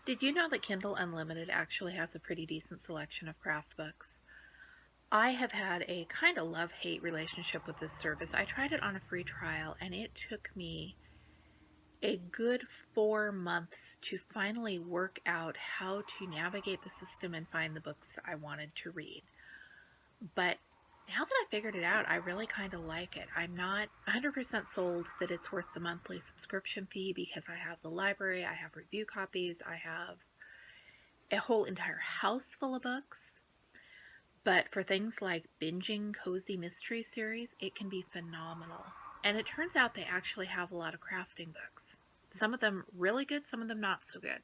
Did you know that Kindle Unlimited actually has a pretty decent selection of craft books? I have had a kind of love-hate relationship with this service. I tried it on a free trial and it took me a good 4 months to finally work out how to navigate the system and find the books I wanted to read. But now that I figured it out, I really kind of like it. I'm not 100% sold that it's worth the monthly subscription fee because I have the library, I have review copies, I have a whole entire house full of books. But for things like binging cozy mystery series, it can be phenomenal. And it turns out they actually have a lot of crafting books. Some of them really good, some of them not so good.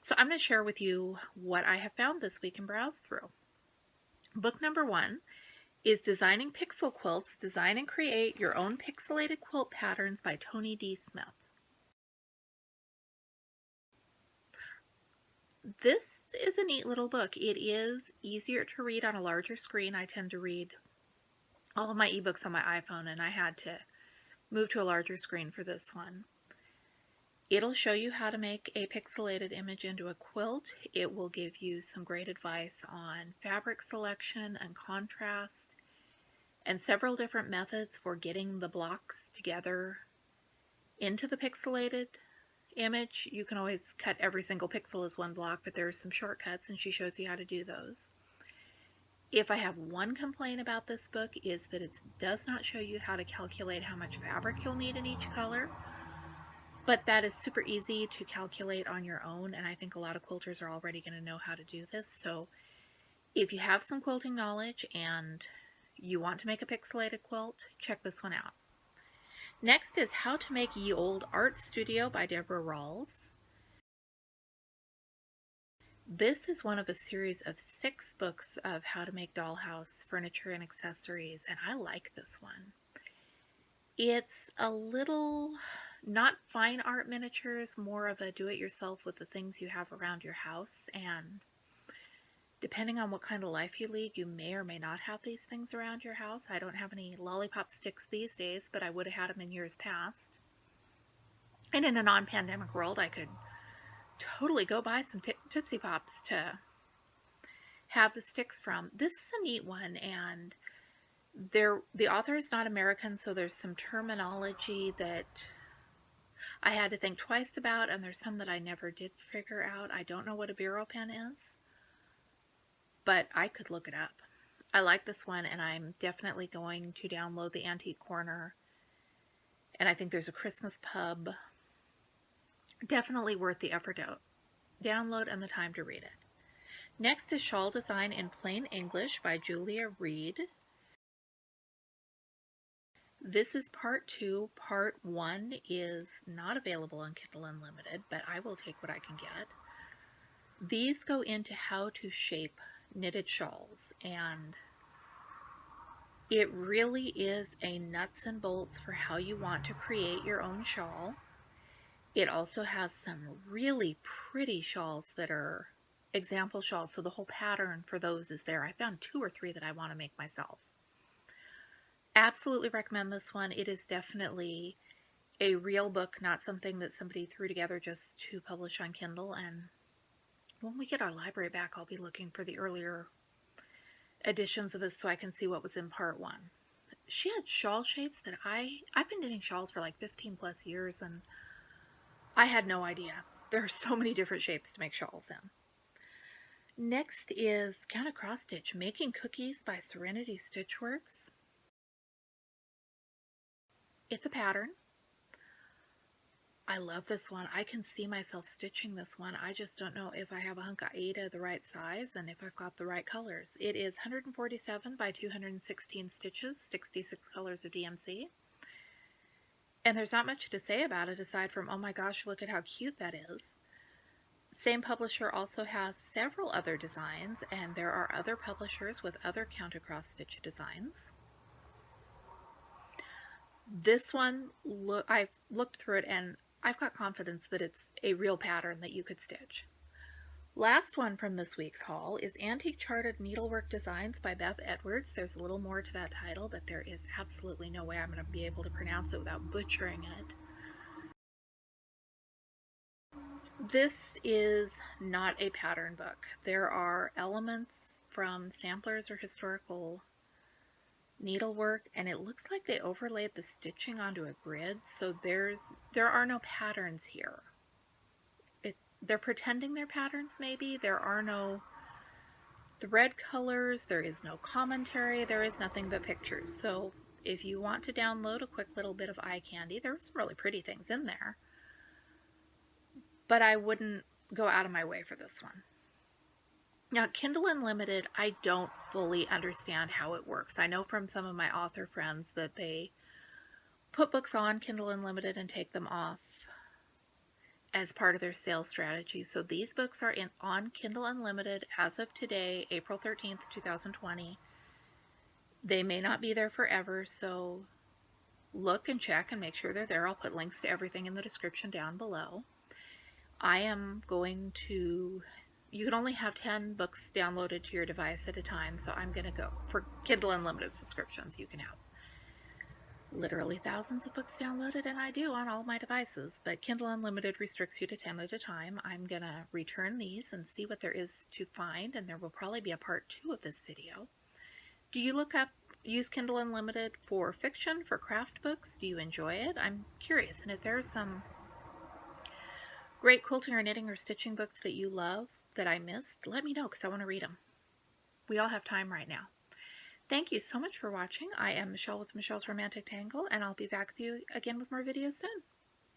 So I'm going to share with you what I have found this week and browse through. Book number 1 is Designing Pixel Quilts, Design and Create Your Own Pixelated Quilt Patterns by Tony D. Smith. This is a neat little book. It is easier to read on a larger screen. I tend to read all of my ebooks on my iPhone, and I had to move to a larger screen for this one. It'll show you how to make a pixelated image into a quilt. It will give you some great advice on fabric selection and contrast, and several different methods for getting the blocks together into the pixelated image. You can always cut every single pixel as one block, but there are some shortcuts and she shows you how to do those. If I have one complaint about this book is that it does not show you how to calculate how much fabric you'll need in each color, but that is super easy to calculate on your own, and I think a lot of quilters are already going to know how to do this. So if you have some quilting knowledge and you want to make a pixelated quilt, check this one out. Next is How to Make Ye Old Art Studio by Deborah Rawls. This is one of a series of 6 books of how to make dollhouse furniture and accessories, and I like this one. It's a little, not fine art miniatures, more of a do-it-yourself with the things you have around your house, and depending on what kind of life you lead, you may or may not have these things around your house. I don't have any lollipop sticks these days, but I would have had them in years past. And in a non-pandemic world, I could totally go buy some Tootsie Pops to have the sticks from. This is a neat one, and the author is not American, so there's some terminology that I had to think twice about, and there's some that I never did figure out. I don't know what a biro pen is, but I could look it up. I like this one, and I'm definitely going to download the Antique Corner, and I think there's a Christmas pub. Definitely worth the effort to download and the time to read it. Next is Shawl Design in Plain English by Julia Reed. This is part 2. Part 1 is not available on Kindle Unlimited, but I will take what I can get. These go into how to shape knitted shawls, and it really is a nuts and bolts for how you want to create your own shawl. It also has some really pretty shawls that are example shawls, so the whole pattern for those is there. I found 2 or 3 that I want to make myself. Absolutely recommend this one. It is definitely a real book, not something that somebody threw together just to publish on Kindle. And when we get our library back, I'll be looking for the earlier editions of this so I can see what was in part 1. She had shawl shapes that I've been knitting shawls for like 15 plus years, and I had no idea. There are so many different shapes to make shawls in. Next is Count a Cross Stitch, Making Cookies by Serenity Stitchworks. It's a pattern. I love this one. I can see myself stitching this one. I just don't know if I have a hunk of Aida the right size and if I've got the right colors. It is 147 by 216 stitches, 66 colors of DMC. And there's not much to say about it aside from, oh my gosh, look at how cute that is. Same publisher also has several other designs, and there are other publishers with other count across stitch designs. This one, I've looked through it and I've got confidence that it's a real pattern that you could stitch. Last one from this week's haul is Antique Charted Needlework Designs by Beth Edwards. There's a little more to that title, but there is absolutely no way I'm going to be able to pronounce it without butchering it. This is not a pattern book. There are elements from samplers or historical needlework, and it looks like they overlaid the stitching onto a grid, so there are no patterns here. They're pretending they're patterns, maybe. There are no thread colors, there is no commentary, there is nothing but pictures. So if you want to download a quick little bit of eye candy, there's some really pretty things in there, but I wouldn't go out of my way for this one. Now, Kindle Unlimited, I don't fully understand how it works. I know from some of my author friends that they put books on Kindle Unlimited and take them off as part of their sales strategy. So these books are on Kindle Unlimited as of today, April 13th, 2020. They may not be there forever, so look and check and make sure they're there. I'll put links to everything in the description down below. I am going to, you can only have 10 books downloaded to your device at a time, so I'm going to go for Kindle Unlimited subscriptions. You can have literally thousands of books downloaded, and I do on all my devices, but Kindle Unlimited restricts you to 10 at a time. I'm going to return these and see what there is to find, and there will probably be a part 2 of this video. Do you use Kindle Unlimited for fiction, for craft books? Do you enjoy it? I'm curious, and if there's some great quilting or knitting or stitching books that you love that I missed, let me know, because I want to read them. We all have time right now. Thank you so much for watching. I am Michelle with Michelle's Romantic Tangle, and I'll be back with you again with more videos soon.